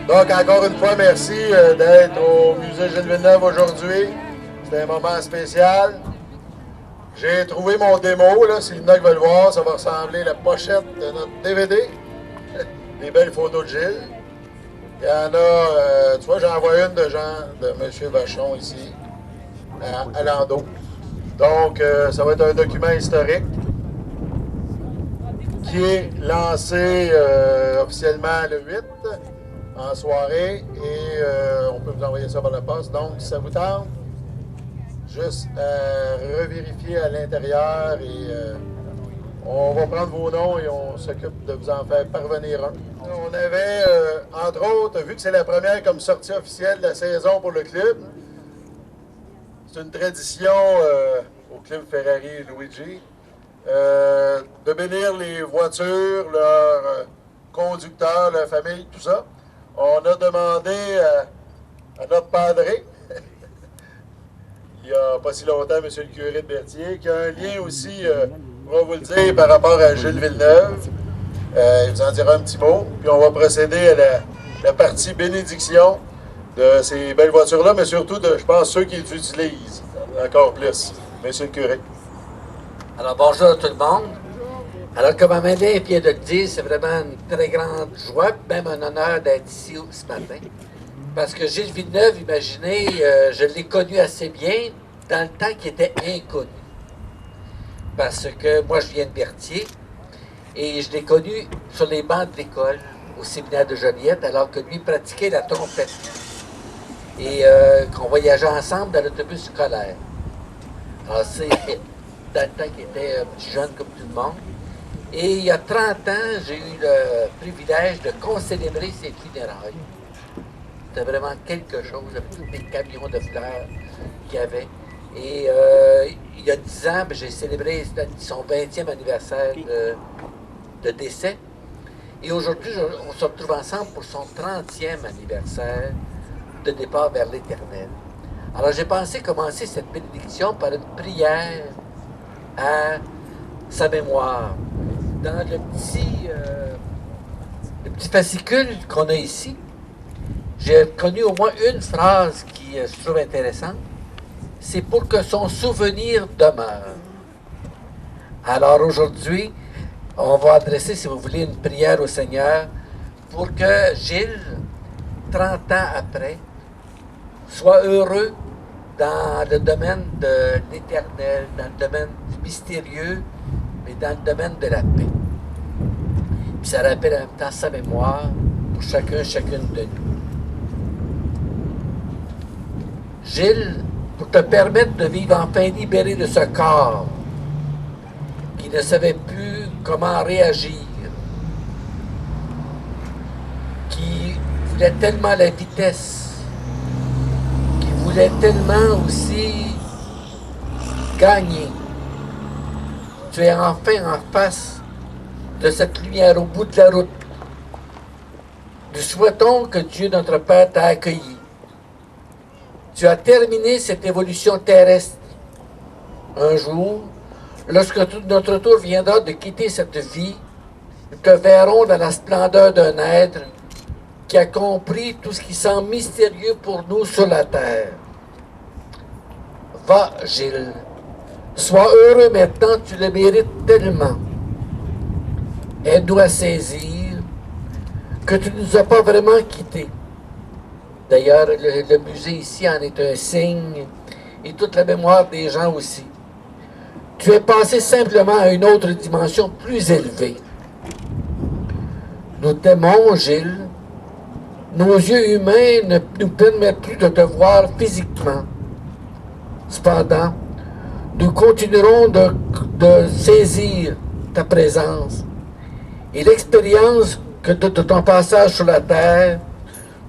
Donc, encore une fois, merci d'être au Musée Gilles Villeneuve aujourd'hui. C'est un moment spécial. J'ai trouvé mon démo, là, si le qui veut le voir, ça va ressembler à la pochette de notre DVD. Des belles photos de Gilles. Il y en a, tu vois, j'en vois une de M. Vachon ici, à Landau. Donc, ça va être un document historique qui est lancé officiellement le 8 en soirée et on peut vous envoyer ça par la poste. Donc, si ça vous tente, juste revérifier à l'intérieur et on va prendre vos noms et on s'occupe de vous en faire parvenir un. On avait, entre autres, vu que c'est la première comme sortie officielle de la saison pour le club, c'est une tradition au club Ferrari Luigi de bénir les voitures, leurs conducteurs, leur famille, tout ça. On a demandé à notre padré, il n'y a pas si longtemps, M. le curé de Berthier, qui a un lien aussi, on va vous le dire, par rapport à Gilles Villeneuve. Il vous en dira un petit mot. Puis on va procéder à la partie bénédiction de ces belles voitures-là, mais surtout de, je pense, ceux qui les utilisent encore plus. Monsieur le curé. Alors, bonjour à tout le monde. Alors, comme Amélie vient de le dire, c'est vraiment une très grande joie, même un honneur d'être ici ce matin. Parce que Gilles Villeneuve, imaginez, je l'ai connu assez bien dans le temps qu'il était inconnu. Parce que moi, je viens de Berthier et je l'ai connu sur les bancs de l'école au séminaire de Joliette, alors que lui pratiquait la trompette. Et qu'on voyageait ensemble dans l'autobus scolaire. Alors, c'est dans le temps qu'il était petit jeune comme tout le monde. Et il y a 30 ans, j'ai eu le privilège de concélébrer ses funérailles. C'était vraiment quelque chose, avec tous les camions de fleurs qu'il y avait. Et il y a 10 ans, j'ai célébré son 20e anniversaire de décès. Et aujourd'hui, on se retrouve ensemble pour son 30e anniversaire de départ vers l'éternel. Alors j'ai pensé commencer cette bénédiction par une prière à sa mémoire. Dans le petit fascicule qu'on a ici, j'ai connu au moins une phrase qui je trouve intéressante. C'est pour que son souvenir demeure. Alors aujourd'hui, on va adresser, si vous voulez, une prière au Seigneur pour que Gilles, 30 ans après, soit heureux dans le domaine de l'éternel, dans le domaine du mystérieux, mais dans le domaine de la paix. Puis ça rappelle en même temps sa mémoire pour chacune de nous. Gilles, pour te permettre de vivre enfin libéré de ce corps qui ne savait plus comment réagir, qui voulait tellement la vitesse, qui voulait tellement aussi gagner. Tu es enfin en face de cette lumière au bout de la route. Nous souhaitons que Dieu, notre Père, t'a accueilli. Tu as terminé cette évolution terrestre. Un jour, lorsque notre tour viendra de quitter cette vie, nous te verrons dans la splendeur d'un être qui a compris tout ce qui semble mystérieux pour nous sur la terre. Va, Gilles. Sois heureux maintenant, tu le mérites tellement. Aide-nous à saisir que tu ne nous as pas vraiment quittés. D'ailleurs, le musée ici en est un signe, et toute la mémoire des gens aussi. Tu es passé simplement à une autre dimension plus élevée. Nous t'aimons, Gilles. Nos yeux humains ne nous permettent plus de te voir physiquement. Cependant, nous continuerons de saisir ta présence. Et l'expérience de ton passage sur la terre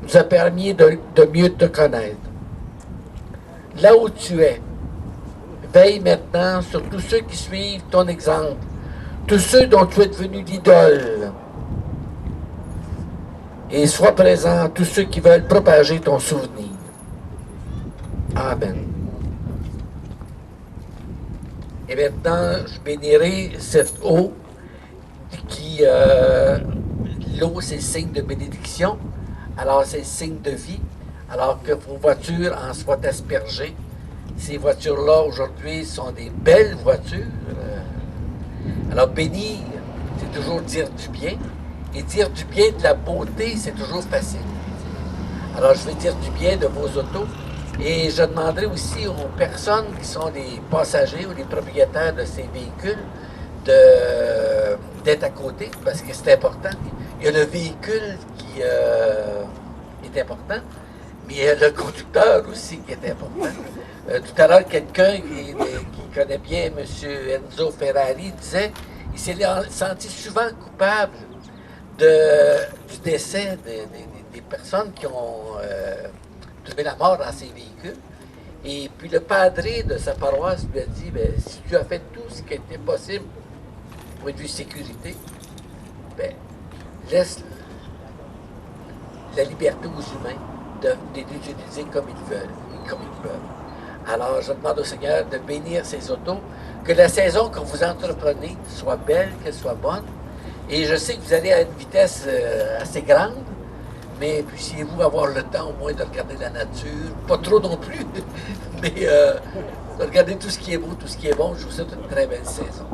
nous a permis de mieux te connaître. Là où tu es, veille maintenant sur tous ceux qui suivent ton exemple, tous ceux dont tu es devenu l'idole. Et sois présent à tous ceux qui veulent propager ton souvenir. Amen. Et maintenant, je bénirai cette eau qui, l'eau, c'est le signe de bénédiction. Alors, c'est signe de vie. Alors que vos voitures en soient aspergées. Ces voitures-là, aujourd'hui, sont des belles voitures. Alors, bénir, c'est toujours dire du bien. Et dire du bien de la beauté, c'est toujours facile. Alors, je vais dire du bien de vos autos. Et je demanderai aussi aux personnes qui sont les passagers ou les propriétaires de ces véhicules d'être à côté, parce que c'est important. Il y a le véhicule qui est important, mais il y a le conducteur aussi qui est important. Tout à l'heure, quelqu'un qui connaît bien M. Enzo Ferrari disait qu'il s'est senti souvent coupable du décès des personnes qui ont trouvé la mort dans ces véhicules. Et puis le padré de sa paroisse lui a dit, ben, si tu as fait tout ce qui était possible du point de vue sécurité, ben, laisse la liberté aux humains de l'utiliser comme ils veulent et comme ils peuvent. Alors je demande au Seigneur de bénir ces autos, que la saison que vous entreprenez soit belle, qu'elle soit bonne. Et je sais que vous allez à une vitesse assez grande, mais puissiez-vous avoir le temps au moins de regarder la nature, pas trop non plus, mais de regarder tout ce qui est beau, tout ce qui est bon. Je vous souhaite une très belle saison.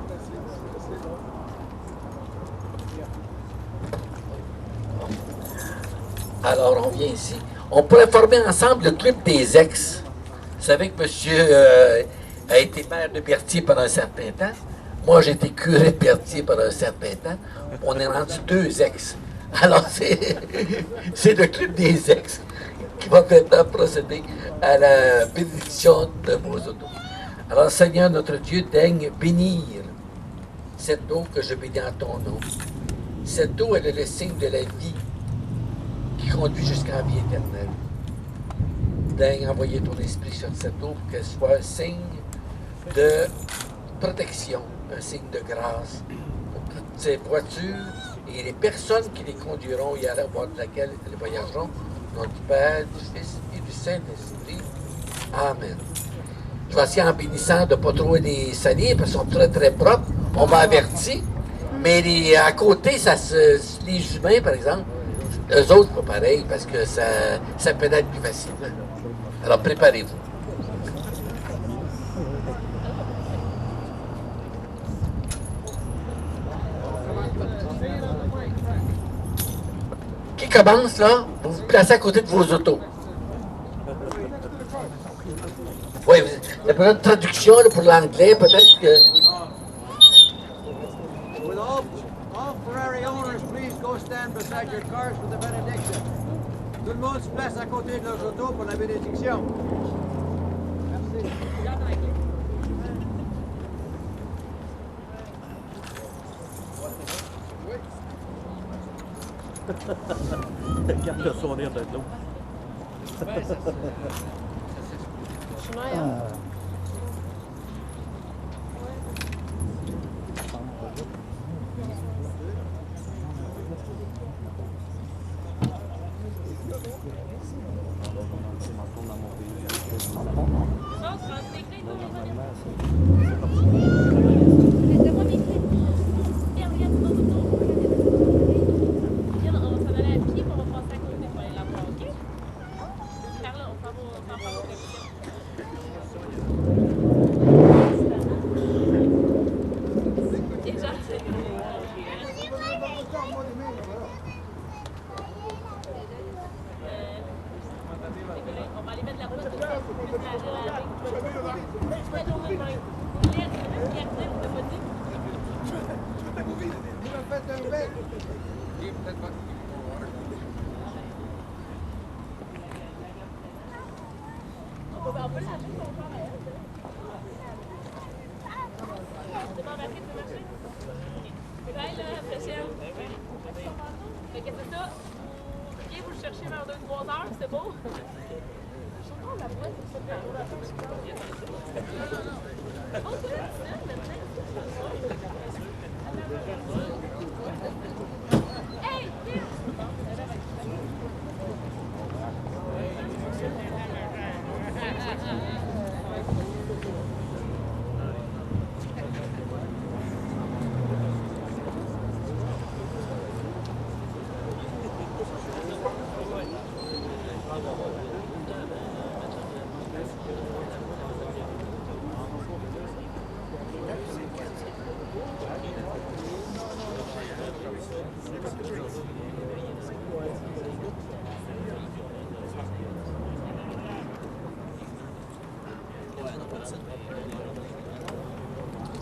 Alors, on vient ici. On pourrait former ensemble le club des ex. Vous savez que monsieur a été maire de Berthier pendant un certain temps. Moi, j'ai été curé de Berthier pendant un certain temps. On est rendu 2 ex. Alors, c'est le club des ex qui va maintenant procéder à la bénédiction de vos autos. Alors, Seigneur notre Dieu, daigne bénir cette eau que je bénis en ton nom. Cette eau, elle est le signe de la vie qui conduit jusqu'à la vie éternelle. Daigne envoyer ton esprit sur cette eau pour qu'elle soit un signe de protection, un signe de grâce pour toutes ces voitures et les personnes qui les conduiront et à la bord de laquelle elles voyageront, au nom du Père, du Fils et du Saint-Esprit. Amen. Je vais essayer en bénissant de ne pas trop les salir parce qu'ils sont très très propres. On m'a averti. Mais à côté, les humains, par exemple, eux autres, pas pareil, parce que ça peut être plus facile. Alors préparez-vous. Qui commence là? Vous vous placez à côté de vos autos. Oui, il y a peut-être une traduction là, pour l'anglais, peut-être que. Will all Ferrari owners please go stand beside your cars for the benediction? Tout le monde se place à côté de leurs autos pour la bénédiction. Merci. Regarde le sourire de l'eau.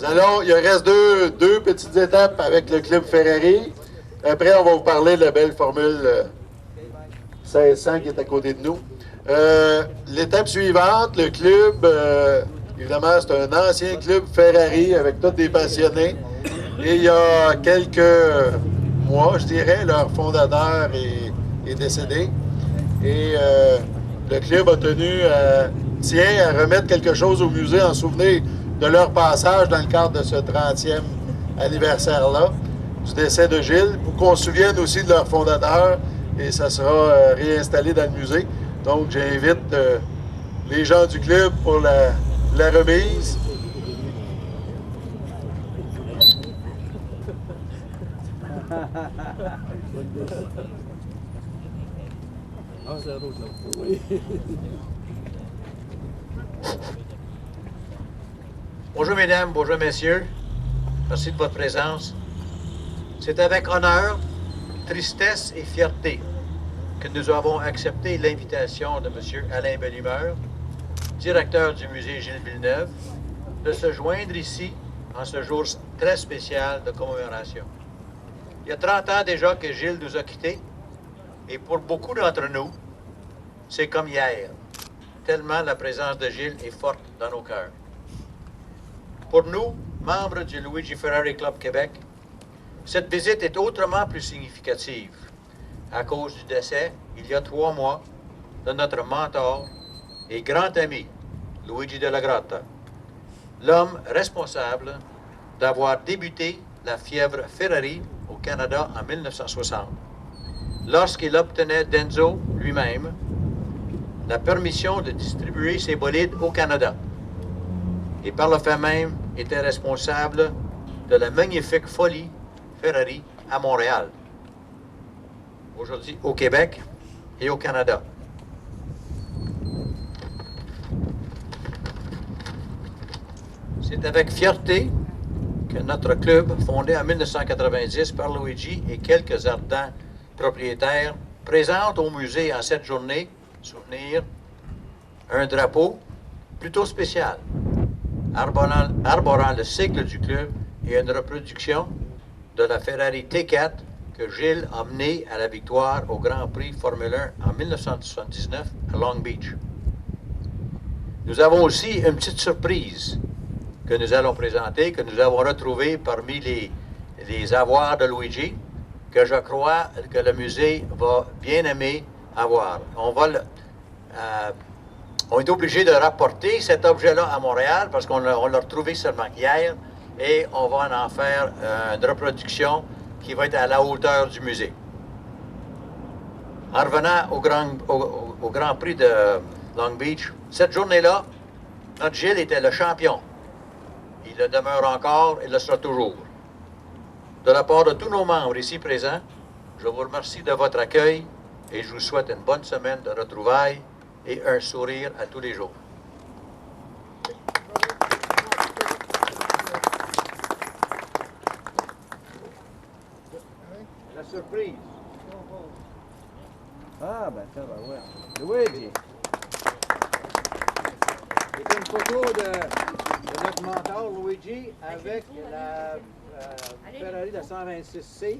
Il reste deux petites étapes avec le club Ferrari. Après, on va vous parler de la belle Formule 1600 qui est à côté de nous. L'étape suivante, le club, évidemment, c'est un ancien club Ferrari avec tous des passionnés. Et il y a quelques mois, je dirais, leur fondateur est décédé. Et le club a tient à remettre quelque chose au musée en souvenir de leur passage dans le cadre de ce 30e anniversaire-là, du décès de Gilles, pour qu'on se souvienne aussi de leur fondateur, et ça sera réinstallé dans le musée. Donc, j'invite les gens du club pour la remise. Ah, c'est un autre, là. Bonjour mesdames, bonjour messieurs. Merci de votre présence. C'est avec honneur, tristesse et fierté que nous avons accepté l'invitation de M. Alain Bellumeur, directeur du musée Gilles Villeneuve, de se joindre ici en ce jour très spécial de commémoration. Il y a 30 ans déjà que Gilles nous a quittés, et pour beaucoup d'entre nous, c'est comme hier, tellement la présence de Gilles est forte dans nos cœurs. Pour nous, membres du Luigi Ferrari Club Québec, cette visite est autrement plus significative à cause du décès, il y a 3 mois, de notre mentor et grand ami, Luigi Della Grotta, l'homme responsable d'avoir débuté la fièvre Ferrari au Canada en 1960, lorsqu'il obtenait d'Enzo lui-même la permission de distribuer ses bolides au Canada, et par le fait même était responsable de la magnifique folie Ferrari à Montréal, aujourd'hui au Québec et au Canada. C'est avec fierté que notre club, fondé en 1990 par Luigi et quelques ardents propriétaires, présente au musée en cette journée, souvenir, un drapeau plutôt spécial, arborant le sigle du club et une reproduction de la Ferrari T4 que Gilles a menée à la victoire au Grand Prix Formule 1 en 1979 à Long Beach. Nous avons aussi une petite surprise que nous allons présenter, que nous avons retrouvée parmi les avoirs de Luigi, que je crois que le musée va bien aimer avoir. On est obligé de rapporter cet objet-là à Montréal parce qu'on l'a retrouvé seulement hier et on va en faire une reproduction qui va être à la hauteur du musée. En revenant au Grand Prix de Long Beach, cette journée-là, notre Gilles était le champion. Il le demeure encore et le sera toujours. De la part de tous nos membres ici présents, je vous remercie de votre accueil et je vous souhaite une bonne semaine de retrouvailles et un sourire à tous les jours. La surprise. Ah, ben ça va, ouais. Luigi. C'est une photo de notre mentor, Luigi, avec la Ferrari de 126C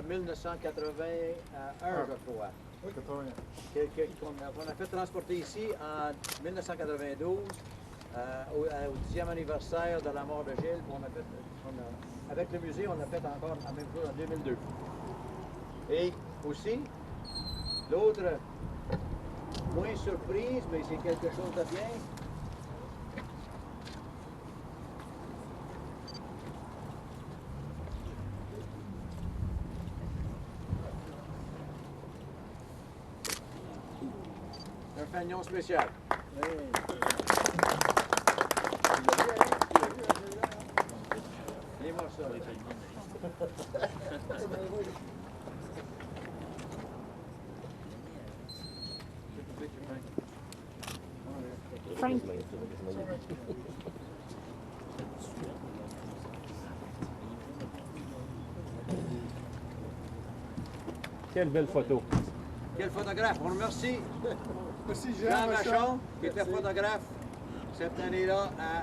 1981, je crois. On a fait transporter ici en 1992, au 10e anniversaire de la mort de Gilles. Avec le musée, on a fait encore la même chose en 2002. Et aussi, l'autre, moins surprise, mais c'est quelque chose de bien. Un fanion spécial. Oui. Dis-moi ça, les filles. Frank. Quelle belle photo. Quel photographe. On remercie Merci Jean Machon, qui était photographe cette année-là à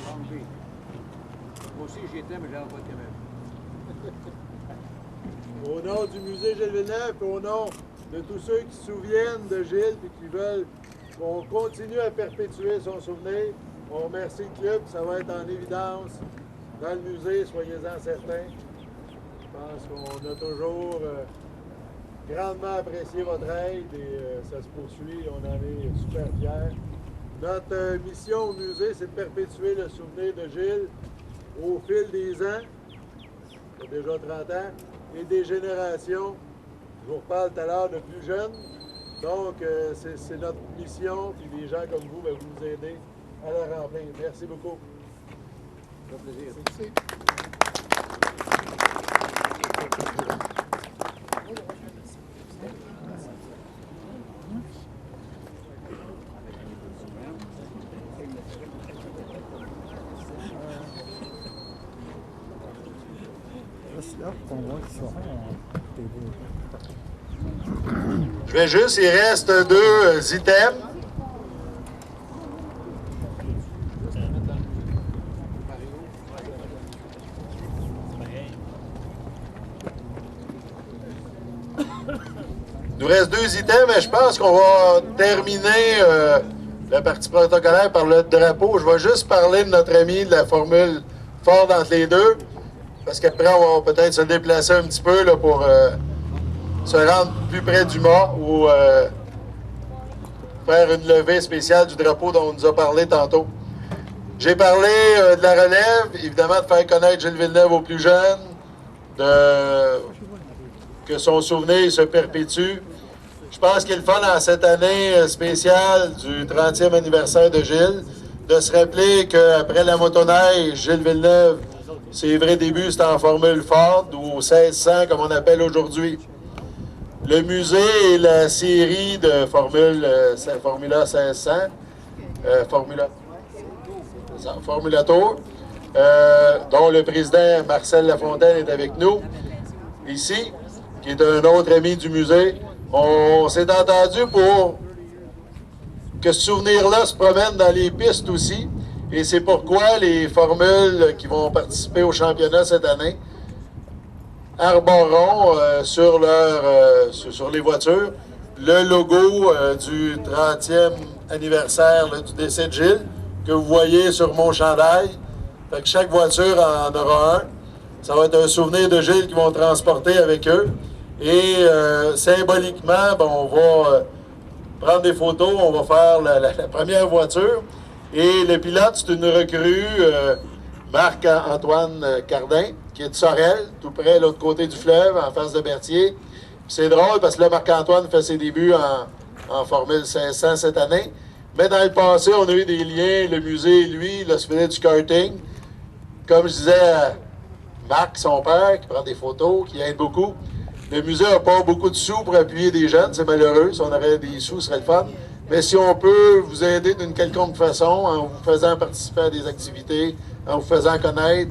Long Beach. Moi aussi, j'y étais, mais j'avais pas de caméra. Au nom du musée Gilles Villeneuve et au nom de tous ceux qui se souviennent de Gilles et qui veulent qu'on continue à perpétuer son souvenir, on remercie le club. Ça va être en évidence dans le musée, soyez-en certains. Je pense qu'on a toujours grandement apprécié votre aide et ça se poursuit. On en est super fiers. Notre mission au musée, c'est de perpétuer le souvenir de Gilles au fil des ans. Il y a déjà 30 ans. Et des générations. Je vous reparle tout à l'heure de plus jeunes. Donc, c'est notre mission. Puis des gens comme vous, vous nous aider à la remplir. Merci beaucoup. Ça fait plaisir. Merci. Je vais juste, il reste 2 items. Il nous reste 2 items, mais je pense qu'on va terminer la partie protocolaire par le drapeau. Je vais juste parler de notre ami de la formule Ford entre les deux, parce qu'après, on va peut-être se déplacer un petit peu là, pour se rendre plus près du mât ou faire une levée spéciale du drapeau dont on nous a parlé tantôt. J'ai parlé de la relève, évidemment de faire connaître Gilles Villeneuve aux plus jeunes, que son souvenir se perpétue. Je pense qu'il est le fun dans cette année spéciale du 30e anniversaire de Gilles, de se rappeler qu'après la motoneige, Gilles Villeneuve, ses vrais débuts, c'était en Formule Ford ou 1600 comme on appelle aujourd'hui. Le musée et la série de Formula 1600, Formula Tour, dont le président Marcel Lafontaine est avec nous, ici, qui est un autre ami du musée. On s'est entendu pour que ce souvenir-là se promène dans les pistes aussi. Et c'est pourquoi les formules qui vont participer au championnat cette année arboreront sur les voitures le logo du 30e anniversaire du décès de Gilles, que vous voyez sur mon chandail. Fait que chaque voiture en aura un. Ça va être un souvenir de Gilles qu'ils vont transporter avec eux. Et symboliquement, on va prendre des photos, on va faire la première voiture. Et le pilote, c'est une recrue, Marc-Antoine Cardin, qui est de Sorel, tout près, l'autre côté du fleuve, en face de Berthier. C'est drôle parce que là, Marc-Antoine fait ses débuts en Formule 500 cette année. Mais dans le passé, on a eu des liens, le musée, lui, là, se faisait du karting. Comme je disais à Marc, son père, qui prend des photos, qui aide beaucoup. Le musée n'a pas beaucoup de sous pour appuyer des jeunes, c'est malheureux. Si on aurait des sous, ce serait le fun. Mais si on peut vous aider d'une quelconque façon, en vous faisant participer à des activités, en vous faisant connaître,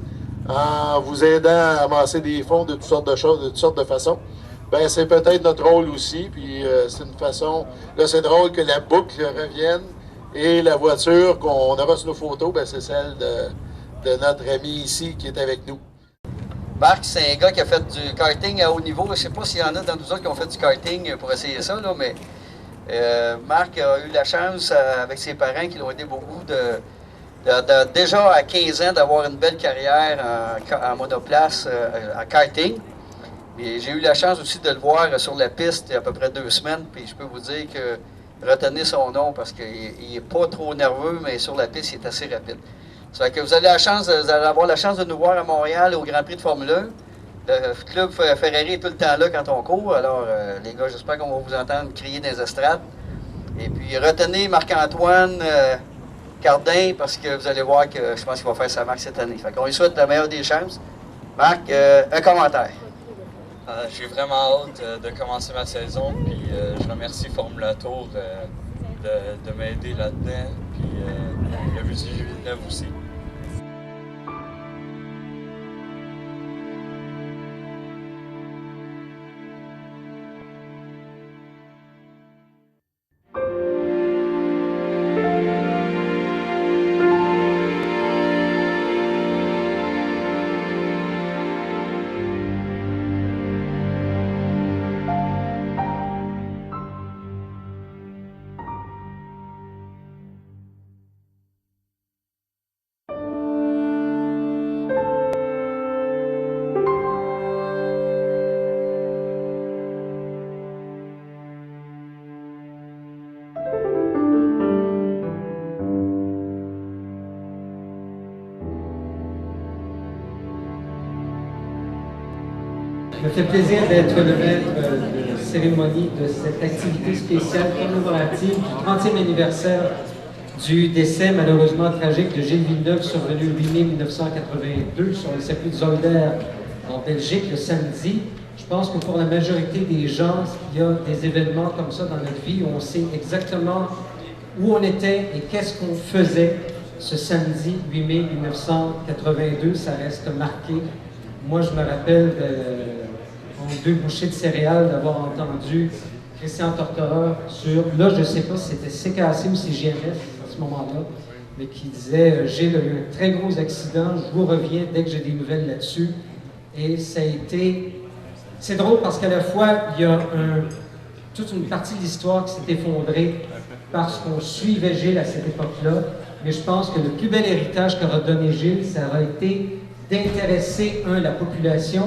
en vous aidant à amasser des fonds de toutes sortes de choses, de toutes sortes de façons, ben c'est peut-être notre rôle aussi. Puis c'est une façon. Là, c'est drôle que la boucle revienne et la voiture qu'on aura sur nos photos, ben c'est celle de notre ami ici qui est avec nous. Marc, c'est un gars qui a fait du karting à haut niveau. Je ne sais pas s'il y en a dans nous autres qui ont fait du karting pour essayer ça, là, mais Marc a eu la chance, avec ses parents qui l'ont aidé beaucoup, déjà à 15 ans, d'avoir une belle carrière en monoplace, en karting. Et j'ai eu la chance aussi de le voir sur la piste il y a à peu près 2 semaines. Puis je peux vous dire que retenez son nom parce qu'il n'est pas trop nerveux, mais sur la piste, il est assez rapide. Ça fait que vous allez avoir la chance de nous voir à Montréal au Grand Prix de Formule 1. Le club Ferrari est tout le temps là quand on court. Alors, les gars, j'espère qu'on va vous entendre crier dans les estrades. Et puis, retenez Marc-Antoine Cardin parce que vous allez voir que je pense qu'il va faire sa marque cette année. Fait qu'on lui souhaite la meilleure des chances. Marc, un commentaire. J'ai vraiment hâte de commencer ma saison. Puis, je remercie Formula Tour de m'aider là-dedans. Puis, le musée Gilles Villeneuve aussi. me fait plaisir d'être le maître de cérémonie de cette activité spéciale commémorative du 30e anniversaire du décès malheureusement tragique de Gilles Villeneuve, survenu le 8 mai 1982 sur le circuit de Zolder en Belgique le samedi. Je pense que pour la majorité des gens, il y a des événements comme ça dans notre vie où on sait exactement où on était et qu'est-ce qu'on faisait ce samedi 8 mai 1982. Ça reste marqué. Moi, je me rappelle en 2 bouchées de céréales d'avoir entendu Christian Tortora sur, là, je ne sais pas si c'était CKC ou CJMS à ce moment-là, mais qui disait « J'ai eu un très gros accident, je vous reviens dès que j'ai des nouvelles là-dessus. » Et ça a été... C'est drôle parce qu'à la fois, il y a toute une partie de l'histoire qui s'est effondrée parce qu'on suivait Gilles à cette époque-là, mais je pense que le plus bel héritage qu'aura donné Gilles, ça aura été d'intéresser, la population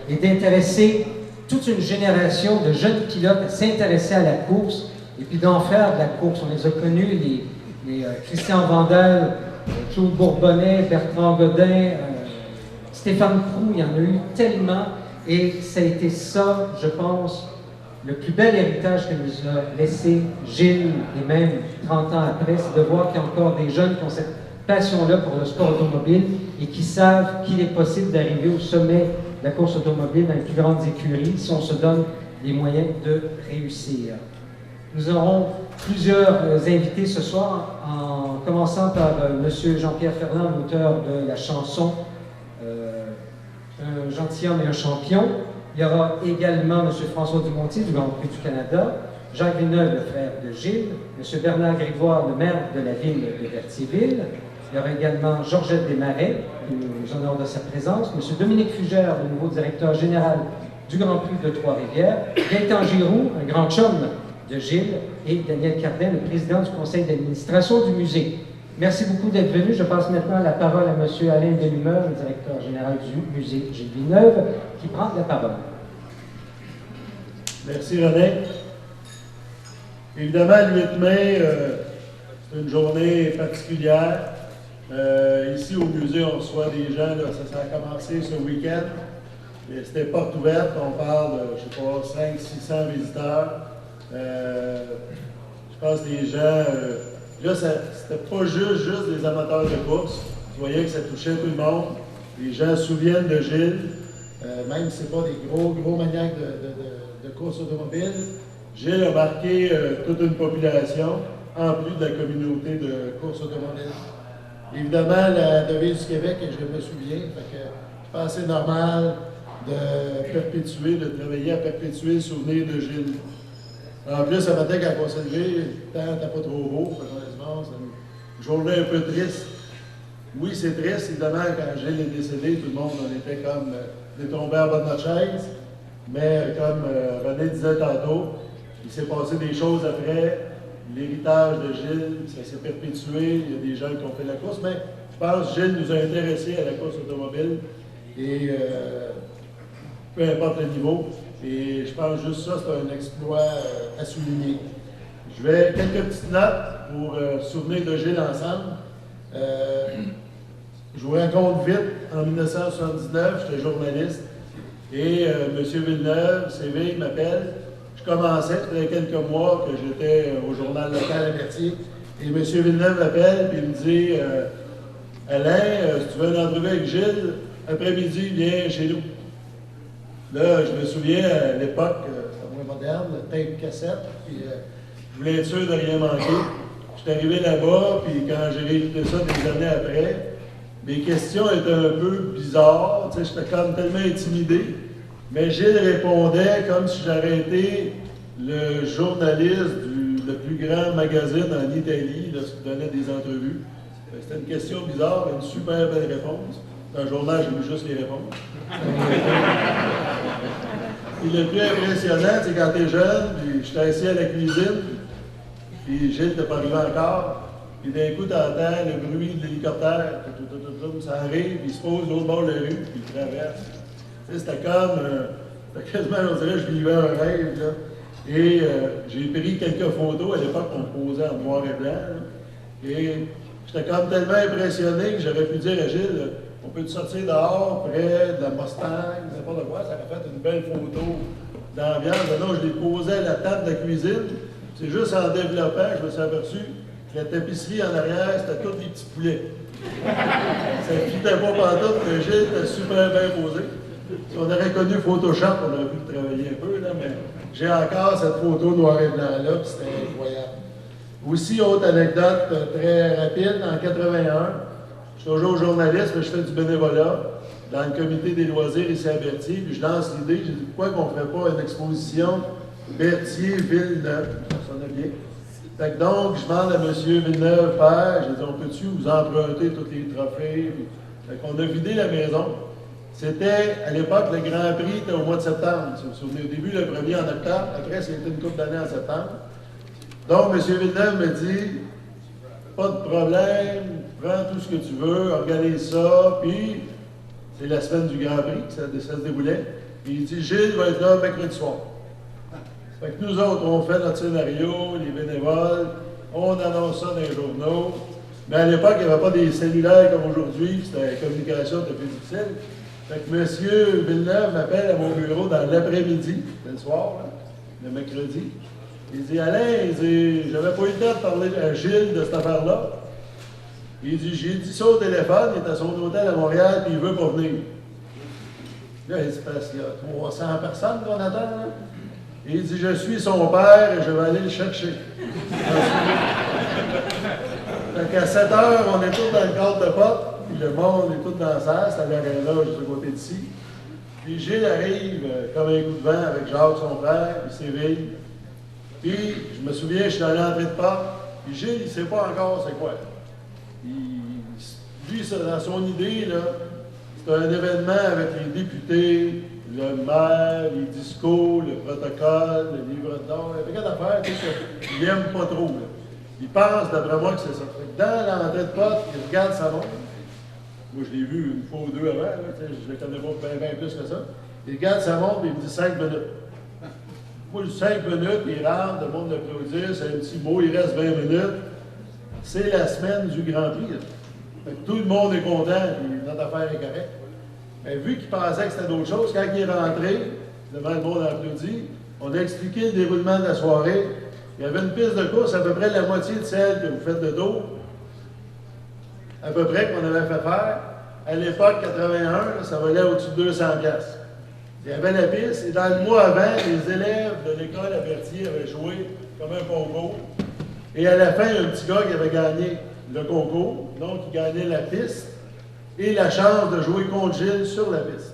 et d'intéresser toute une génération de jeunes pilotes à s'intéresser à la course et puis d'en faire de la course. On les a connus, les Christian Vandel, Claude Bourbonnais, Bertrand Godin, Stéphane Proulx, il y en a eu tellement et ça a été ça, je pense, le plus bel héritage que nous a laissé Gilles et même 30 ans après, c'est de voir qu'il y a encore des jeunes qui ont cette passion-là pour le sport automobile et qui savent qu'il est possible d'arriver au sommet de la course automobile dans les plus grandes écuries si on se donne les moyens de réussir. Nous aurons plusieurs invités ce soir, en commençant par M. Jean-Pierre Ferland, l'auteur de la chanson Un gentilhomme et un champion. Il y aura également M. François Dumontier du Grand Prix du Canada, Jacques Villeneuve, le frère de Gilles, M. Bernard Grégoire, le maire de la ville de Berthierville. Il y aura également Georgette Desmarais, qui nous honore de sa présence, M. Dominique Fugère, le nouveau directeur général du Grand Prix de Trois-Rivières, Gaëtan Giroux, un grand chum de Gilles, et Daniel Cardin, le président du conseil d'administration du musée. Merci beaucoup d'être venu. Je passe maintenant la parole à M. Alain Delumeur, le directeur général du musée Gilles Villeneuve, qui prend la parole. Merci René. Évidemment, le 8 mai, c'est une journée particulière. Ici au musée, on reçoit des gens, là, ça a commencé ce week-end. C'était porte ouverte, on parle de, je sais pas, 500-600 visiteurs. Je pense que les gens, là, c'était pas juste des amateurs de course. Vous voyez que ça touchait tout le monde. Les gens se souviennent de Gilles, même si ce n'est pas des gros maniaques de course automobile. Gilles a marqué toute une population, en plus de la communauté de course automobile. Évidemment, la devise du Québec, je me souviens, fait que je pense que c'est normal de travailler à perpétuer le souvenir de Gilles. En plus, ce matin, quand on s'est levé, le temps n'était pas trop beau, c'est une journée un peu triste. Oui, c'est triste, évidemment, quand Gilles est décédé, tout le monde en était comme tombé en bas de notre chaise. Mais comme René disait tantôt, il s'est passé des choses après. L'héritage de Gilles, ça s'est perpétué. Il y a des gens qui ont fait la course, mais je pense que Gilles nous a intéressés à la course automobile. Et peu importe le niveau. Et je pense juste ça, c'est un exploit à souligner. Je vais quelques petites notes pour souvenir de Gilles ensemble. Je vous raconte vite, en 1979, j'étais journaliste. Et M. Villeneuve, CV, il m'appelle. Je commençais, ça faisait quelques mois que j'étais au journal local à Berthier. Et M. Villeneuve m'appelle, puis il me dit Alain, si tu veux une entrevue avec Gilles, après-midi, viens chez nous. Là, je me souviens, à l'époque, c'était moins moderne, le tape cassette, puis je voulais être sûr de rien manquer. Je suis arrivé là-bas, puis quand j'ai réécouté ça des années après, mes questions étaient un peu bizarres, tu sais, j'étais comme tellement intimidé. Mais Gilles répondait comme si j'avais été le journaliste le plus grand magazine en Italie, là, qui donnait des entrevues. C'était une question bizarre, une super belle réponse. Dans le journal, j'ai vu juste les réponses. Puis le plus impressionnant, c'est quand tu es jeune, puis j'étais assis à la cuisine, puis Gilles n'était pas arrivé encore. Puis d'un coup, tu entends le bruit de l'hélicoptère, ça arrive, puis il se pose de l'autre bord de la rue, puis il traverse. C'était comme, quasiment, on dirait, je vivais un rêve, là. Et j'ai pris quelques photos, à l'époque, on posait en noir et blanc, là. Et j'étais comme tellement impressionné que j'aurais pu dire à Gilles, on peut te sortir dehors, près de la Mustang, n'importe quoi, ça aurait fait une belle photo d'ambiance. Non, je l'ai posé à la table de la cuisine. C'est juste en développant, je me suis aperçu que la tapisserie en arrière, c'était tous des petits poulets. Ça ne fitait pas pantoute, mais Gilles était super bien posé. Si on aurait connu Photoshop, on aurait pu le travailler un peu, là, mais j'ai encore cette photo noir et blanc-là, puis c'était incroyable. Aussi, autre anecdote très rapide, en 81, je suis toujours journaliste, mais je fais du bénévolat dans le comité des loisirs ici à Berthier, puis je lance l'idée, j'ai dit pourquoi qu'on ne ferait pas une exposition Berthier-Villeneuve, ça sonne bien. Fait que donc, je demande à M. Villeneuve, père, j'ai dit, on peut-tu vous emprunter tous les trophées? Fait qu'on a vidé la maison. C'était, à l'époque, le Grand Prix était au mois de septembre. Si vous vous souvenez, au début, le premier en octobre, après, c'était une couple d'années en septembre. Donc, M. Villeneuve me dit, pas de problème, prends tout ce que tu veux, organise ça, puis c'est la semaine du Grand Prix que ça se déroulait. Puis il dit, Gilles va être là mercredi soir. Fait que nous autres, on fait notre scénario, les bénévoles, on annonce ça dans les journaux. Mais à l'époque, il n'y avait pas des cellulaires comme aujourd'hui, c'était la communication était plus difficile. Fait que M. Villeneuve m'appelle à mon bureau dans l'après-midi, c'était le soir, là, le mercredi. Il dit, Alain, il dit, j'avais pas eu le temps de parler à Gilles de cette affaire-là. Il dit, j'ai dit ça au téléphone, il est à son hôtel à Montréal, puis il veut pas venir. Là, il dit, parce qu'il y a 300 personnes qu'on attend, là. Et il dit, je suis son père et je vais aller le chercher. Fait qu'à 7 heures, on est tous dans le cadre de porte, puis le monde est tout dans la salle, c'est à l'aréna, juste à côté d'ici. Puis Gilles arrive comme un coup de vent avec Jacques, son frère, puis Séville. Puis, je me souviens, je suis dans l'entrée de porte, puis Gilles, il ne sait pas encore c'est quoi. Lui, dans son idée, là, c'est un événement avec les députés, le maire, les discours, le protocole, le livre d'or, il y a plein d'affaires qu'il n'aime pas trop. Là. Il pense, d'après moi, que c'est ça. Dans l'entrée de porte, il regarde sa montre. Moi, je l'ai vu une fois ou deux avant, là, je ne le connais pas bien plus que ça. Il regarde sa montre et il me dit 5 minutes. Moi, 5 minutes, il rentre, le monde l'applaudit, c'est un petit mot, il reste 20 minutes. C'est la semaine du Grand Prix. Fait que tout le monde est content, et notre affaire est correcte. Mais vu qu'il pensait que c'était d'autres choses, quand il est rentré, devant le monde applaudi, on a expliqué le déroulement de la soirée. Il y avait une piste de course à peu près la moitié de celle que vous faites de dos, à peu près qu'on avait fait faire. À l'époque, 81, là, ça valait au-dessus de 200$. Il y avait la piste, et dans le mois avant, les élèves de l'école à Berthier avaient joué comme un concours. Et à la fin, il y a un petit gars qui avait gagné le concours, donc il gagnait la piste et la chance de jouer contre Gilles sur la piste.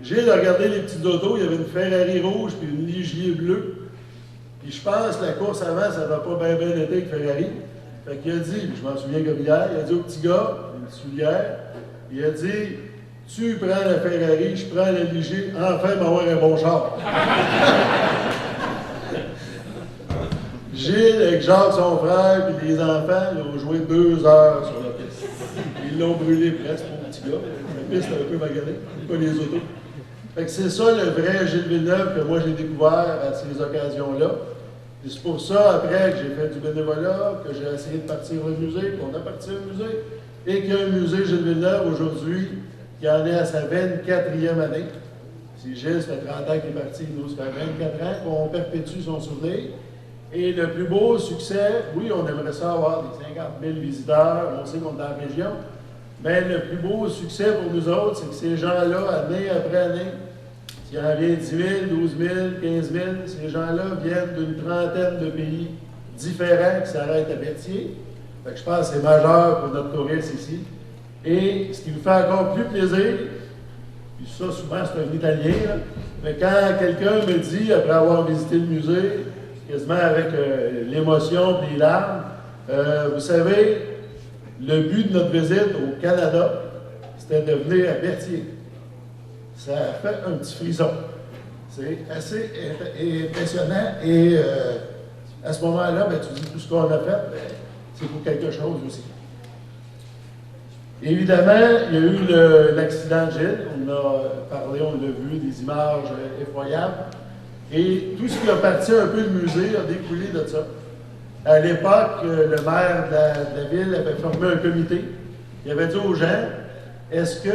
Gilles a regardé les petites autos, il y avait une Ferrari rouge puis une Ligier bleue. Puis je pense que la course avant, ça ne va pas bien été avec Ferrari. Fait qu'il a dit, je m'en souviens comme hier, il a dit au petit gars, une soulière, il a dit, tu prends la Ferrari, je prends la Ligier, enfin m'avoir un bon char. Gilles, avec Jacques, son frère, puis les enfants, ils ont joué 2 heures sur la piste. Ils l'ont brûlé presque, mon petit gars. La piste est un peu maganée, pas les autos. Fait que c'est ça le vrai Gilles Villeneuve que moi j'ai découvert à ces occasions-là. Et c'est pour ça, après, que j'ai fait du bénévolat, que j'ai essayé de partir au musée, qu'on a parti au musée, et qu'il y a un musée Gilles Villeneuve aujourd'hui qui en est à sa 24e année. Si Gilles, ça fait 30 ans qu'il est parti, nous, ça fait 24 ans qu'on perpétue son souvenir. Et le plus beau succès, oui, on aimerait ça avoir des 50 000 visiteurs, on sait qu'on est dans la région, mais le plus beau succès pour nous autres, c'est que ces gens-là, année après année, s'il y en vient 10 000, 12 000, 15 000, ces gens-là viennent d'une trentaine de pays différents qui s'arrêtent à Berthier. Fait que je pense que c'est majeur pour notre tourisme ici. Et ce qui nous fait encore plus plaisir, puis ça, souvent, c'est un Italien, là, mais quand quelqu'un me dit, après avoir visité le musée, quasiment avec l'émotion et les larmes. Vous savez, le but de notre visite au Canada, c'était de venir à Berthier. Ça fait un petit frisson. C'est assez impressionnant et à ce moment-là, ben, tu dis tout ce qu'on a fait, ben, c'est pour quelque chose aussi. Évidemment, il y a eu l'accident de Gilles. On a parlé, on l'a vu, des images effroyables. Et tout ce qui a parti un peu le musée a découlé de ça. À l'époque, le maire de la ville avait formé un comité. Il avait dit aux gens, est-ce que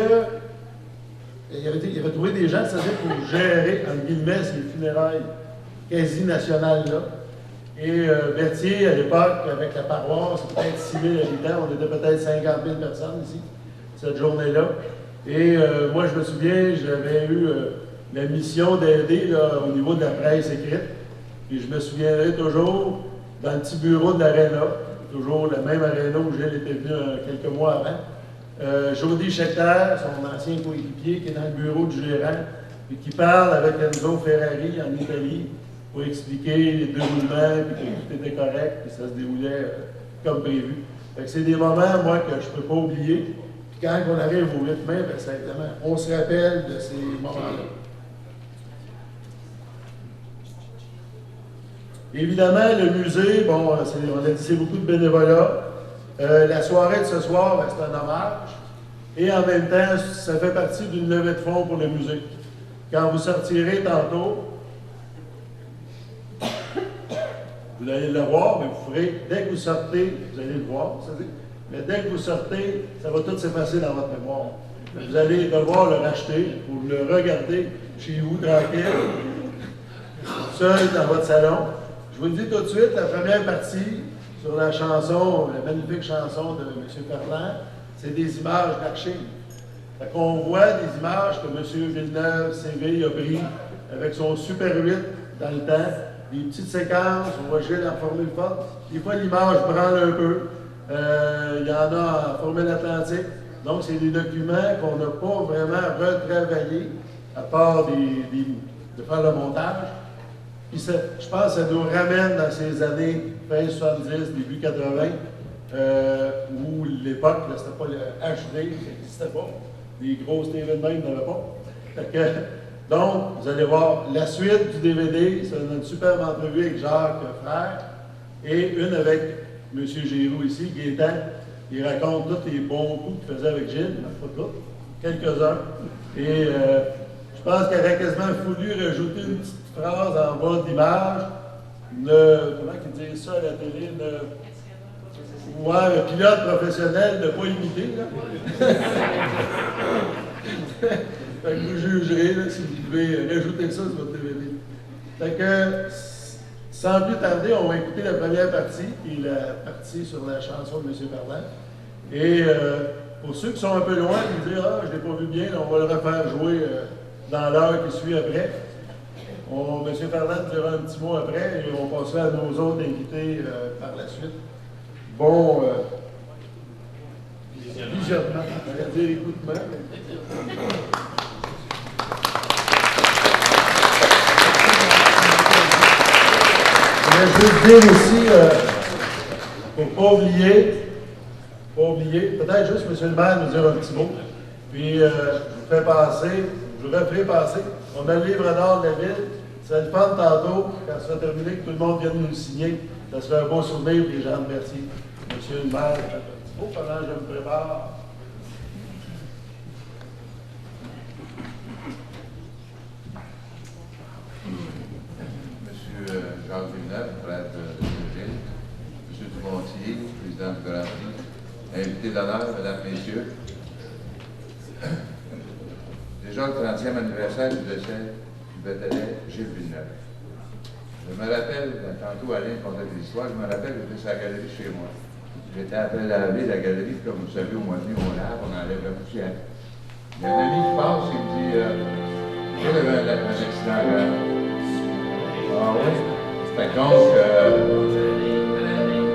il avait trouvé des gens, c'est-à-dire pour gérer, entre guillemets, ces funérailles quasi nationales-là. Et Berthier, à l'époque, avec la paroisse, peut-être 6 000 habitants, on était peut-être 50 000 personnes ici, cette journée-là. Et moi, je me souviens, j'avais eu la mission d'aider au niveau de la presse écrite. Et je me souviendrai toujours, dans le petit bureau de l'aréna, toujours le même aréna où Gilles était venu quelques mois avant, Jody Schechter, son ancien coéquipier, qui est dans le bureau du gérant, et qui parle avec Enzo Ferrari en Italie, pour expliquer les déroulements, puis que tout était correct, puis ça se déroulait comme prévu. C'est des moments, moi, que je ne peux pas oublier. Puis quand on arrive au 8 mai, bien, évidemment, on se rappelle de ces moments-là. Évidemment, le musée, bon, on a dit c'est beaucoup de bénévolat. La soirée de ce soir, ben, c'est un hommage. Et en même temps, ça fait partie d'une levée de fonds pour le musée. Quand vous sortirez tantôt, vous allez le voir, mais vous ferez, dès que vous sortez, vous allez le voir, mais dès que vous sortez, ça va tout s'effacer dans votre mémoire. Vous allez devoir le racheter pour le regarder chez vous, tranquille, seul dans votre salon. Je vous le dis tout de suite, la première partie sur la chanson, la magnifique chanson de M. Ferland, c'est des images d'archives. On voit des images que M. Villeneuve, CV, a pris avec son Super 8 dans le temps. Des petites séquences, on voit Gilles en formule forte. Des fois, l'image branle un peu. Il y en a en formule atlantique. Donc, c'est des documents qu'on n'a pas vraiment retravaillés, à part de faire le montage. Puis ça, je pense que ça nous ramène dans ces années fin 70, début 80, où l'époque, c'était pas le HD, ça n'existait pas. Les grosses TV de même, il n'y en avait pas. Donc, vous allez voir la suite du DVD, c'est une superbe entrevue avec Jacques Frère et une avec M. Giroux ici, Gaétan. Il raconte tous les bons coups qu'il faisait avec Gilles, pas tous, quelques-uns. Et je pense qu'il aurait quasiment voulu rajouter une petite phrase en bas d'image. Comment il dit ça à la télé? Ouais, un pilote professionnel ne pas imiter, là. Fait que vous jugerez là, si vous pouvez rajouter ça sur votre DVD. Fait que, sans plus tarder, on va écouter la première partie, qui est la partie sur la chanson de M. Ferland. Et pour ceux qui sont un peu loin, qui disent « Ah, je ne l'ai pas vu bien », on va le refaire jouer dans l'heure qui suit après. M. Ferland dira un petit mot après et on passera à nos autres invités par la suite. Bon visionnement, on va dire écoutement. Je veux juste dire aussi, pour ne pas oublier, peut-être juste M. le maire nous dire un petit mot, puis je vous ferai passer, on a le livre d'or de la ville, c'est le fun tantôt, quand ça sera terminé, que tout le monde vienne nous le signer, ça sera un beau souvenir pour les gens de Berthier. Monsieur le maire, faites un petit mot pendant que je me prépare. Jacques Villeneuve, prêtre de Gilles, M. Dumontier, président du Grand Prix, invité d'honneur, mesdames, messieurs. Déjà le 30e anniversaire du décès du vétéran Gilles Villeneuve. Je me rappelle, tantôt Alain contait l'histoire, je me rappelle que j'étais sur la galerie chez moi. J'étais après laver la galerie, comme vous savez, au mois de mai, on lave, on enlève la poussière. Il y a un ami qui passe et me dit Gilles avait un accident grave. Ah oui? Fait donc,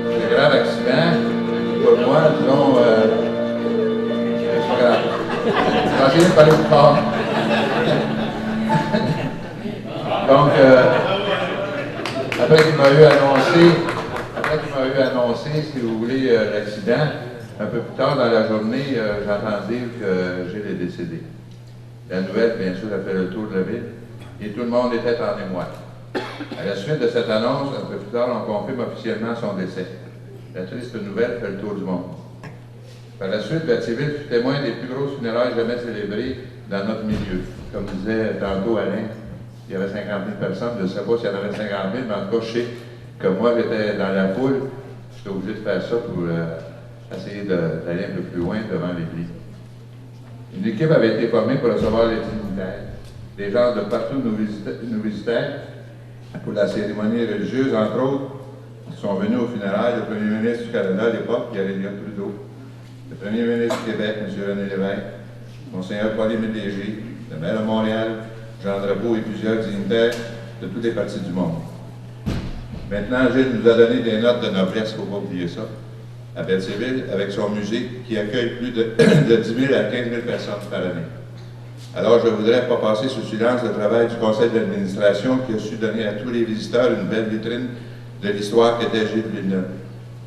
c'est un grave accident. Pour moi, disons, c'est pas grave. J'ai essayé de parler plus fort. Donc, après qu'il m'a eu annoncé, si vous voulez, l'accident, un peu plus tard dans la journée, j'entends dire que Gilles est décédé. La nouvelle, bien sûr, a fait le tour de la ville et tout le monde était en émoi. À la suite de cette annonce, un peu plus tard, on confirme officiellement son décès. La triste nouvelle fait le tour du monde. Par la suite, Berthierville fut témoin des plus grosses funérailles jamais célébrées dans notre milieu. Comme disait tantôt Alain, il y avait 50 000 personnes. Je ne sais pas s'il y en avait 50 000, mais en tout cas, je sais que moi, j'étais dans la foule. J'étais obligé de faire ça pour essayer d'aller un peu plus loin devant l'église. Une équipe avait été formée pour recevoir les dignitaires. Des gens de partout nous visitèrent pour la cérémonie religieuse, entre autres, qui sont venus aux funérailles le premier ministre du Canada à l'époque, Pierre Elliott Trudeau, le premier ministre du Québec, M. René Lévesque, Monseigneur Paul-Émile Léger, le maire de Montréal, Jean Drapeau et plusieurs dignitaires de toutes les parties du monde. Maintenant, Gilles nous a donné des notes de noblesse, il ne faut pas oublier ça, à Berthierville, avec son musée qui accueille plus de 10 000 à 15 000 personnes par année. Alors, je ne voudrais pas passer sous silence le travail du conseil d'administration qui a su donner à tous les visiteurs une belle vitrine de l'histoire qu'était Gilles Villeneuve.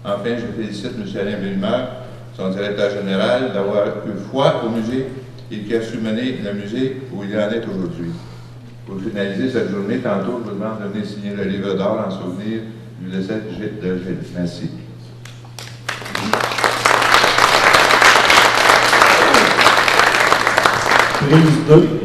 Enfin, je félicite M. Alain Villemeur, son directeur général, d'avoir eu foi au musée et qui a su mener le musée où il en est aujourd'hui. Pour finaliser cette journée, tantôt, je vous demande de venir signer le livre d'or en souvenir du décès de Gilles. Merci. Prise 2.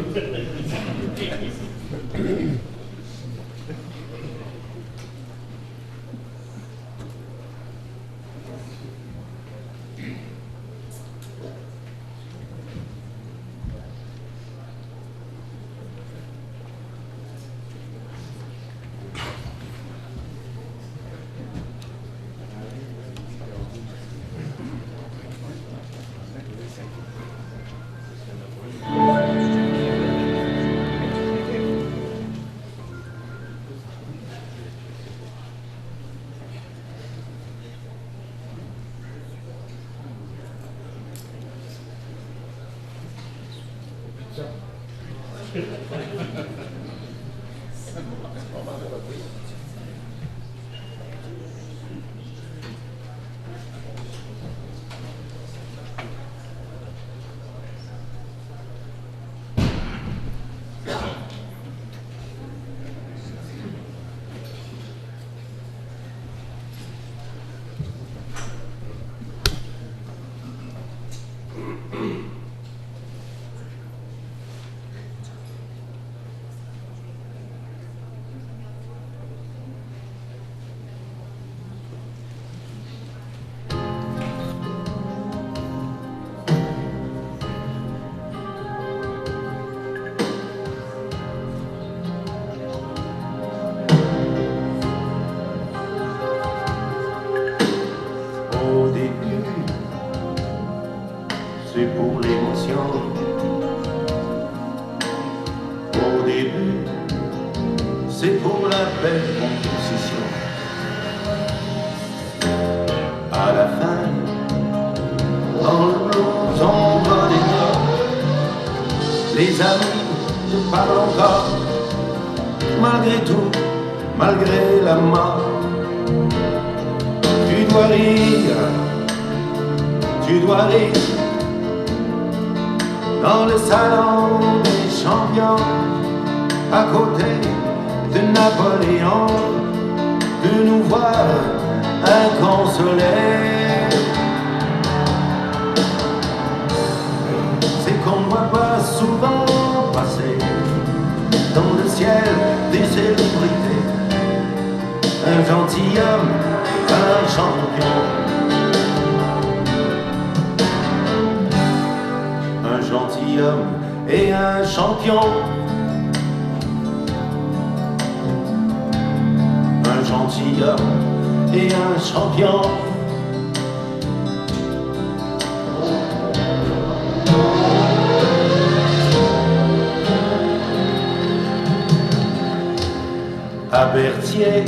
À Berthier,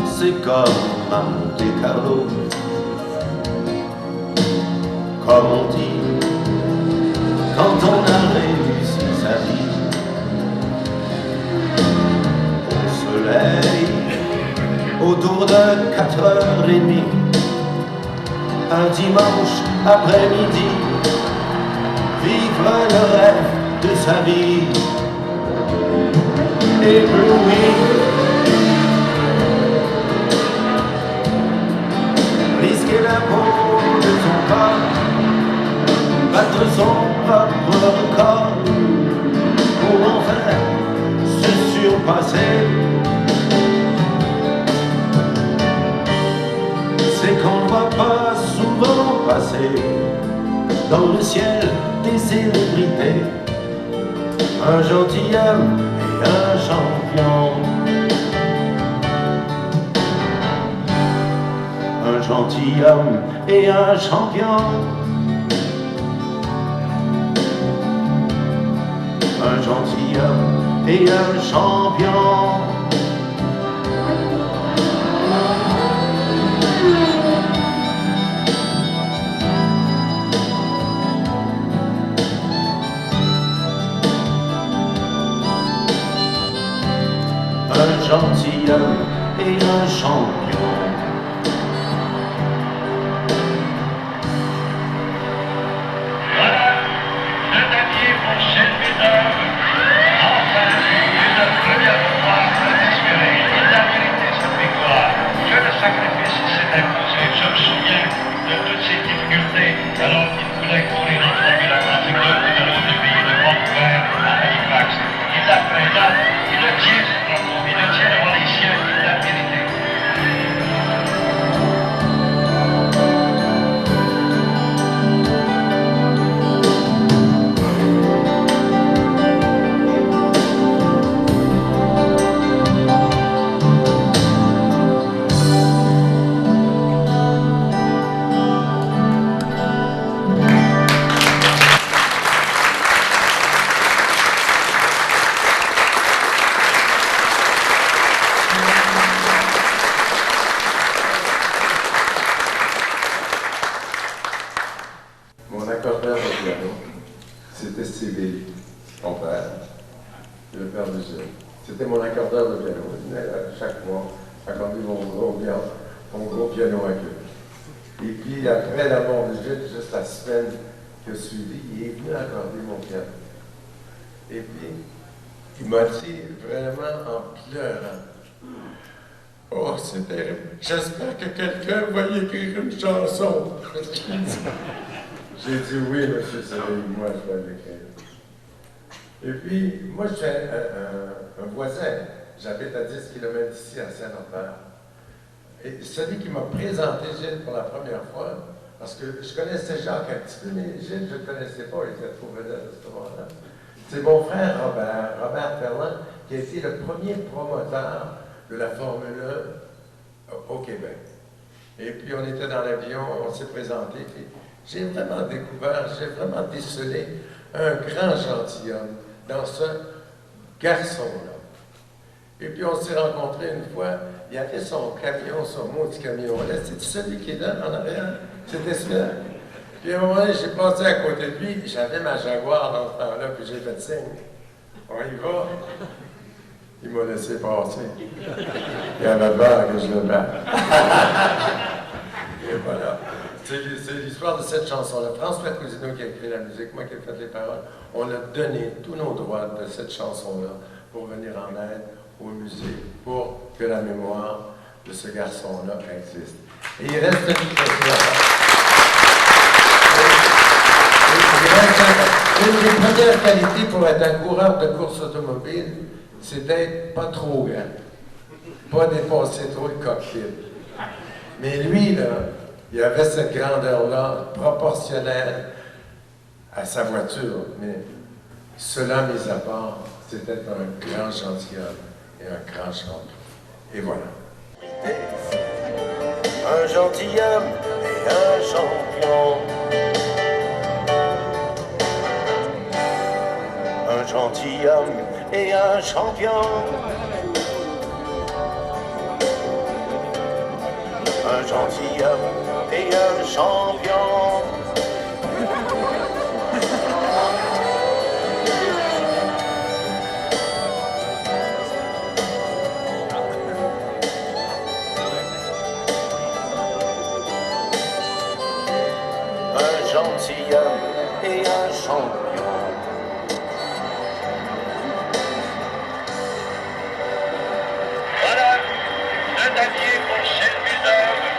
c'est comme à Monte-Carlo. Comme on dit, quand on a réussi sa vie. Au soleil, autour de 4h30, un dimanche après-midi, vivre le rêve de sa vie. Ébloui, risquer la peau de son corps, battre son propre record, pour enfin se surpasser. C'est qu'on ne voit pas souvent passer dans le ciel des célébrités, un gentilhomme et un champion. Un gentilhomme et un champion. Un gentilhomme et un champion. Un gentilhomme et un champion. Voilà, le dernier pour Sylvain. Enfin, une première fois assurée. Il a mérité cette victoire. Que le sacrifice s'est imposé. Je me souviens de toutes ces difficultés alors qu'il voulait courir en Formule 1 avec le numéro du pays de Vancouver à Halifax. Il l'a fait là. Il le tient, ce drapeau. Il le tient devant les siens. Il l'a mérité. Mon accordeur de piano, c'était Stevie, mon père, le père de Gilles. C'était mon accordeur de piano. Il venait chaque mois accorder mon gros piano à queue. Et puis après la mort de Gilles, juste la semaine qui a suivi, il est venu accorder mon piano. Et puis, il m'a dit vraiment en pleurant, « Oh, c'est terrible. J'espère que quelqu'un va y écrire une chanson. » J'ai dit oui, monsieur Céline, moi je vais l'écrire. Et puis, moi je suis un voisin. J'habite à 10 km d'ici, à Saint-Norbert. Et celui qui m'a présenté Gilles pour la première fois, parce que je connaissais Jacques un petit peu, mais Gilles, je ne le connaissais pas, il était trop vedette à ce moment-là. C'est mon frère Robert Ferland, qui a été le premier promoteur de la Formule 1 au Québec. Et puis on était dans l'avion, on s'est présenté, puis j'ai vraiment découvert, j'ai vraiment décelé un grand gentilhomme dans ce garçon-là. Et puis on s'est rencontrés une fois, il y avait son camion, son maudit camion là, c'est celui qui est là en arrière, c'était celui-là. Puis à un moment donné, j'ai passé à côté de lui, j'avais ma Jaguar dans ce temps-là, puis j'ai fait signe. On y va. Il m'a laissé passer. Il avait peur que je le batte. Et voilà. C'est l'histoire de cette chanson-là. François Cousineau qui a écrit la musique, moi qui ai fait les paroles. On a donné tous nos droits de cette chanson-là pour venir en aide au musée, pour que la mémoire de ce garçon-là existe. Et il reste une des premières qualités pour être un coureur de course automobile, c'est d'être pas trop grand, pas dépasser trop le cockpit. Mais lui, là, il avait cette grandeur-là proportionnelle à sa voiture, mais cela mis à part, c'était un grand gentilhomme et un grand champion. Et voilà. Un gentilhomme et un champion. Un gentilhomme et un champion. Un gentilhomme et un champion. Un gentilhomme et un champion. Voilà, le dernier pour Sylvain.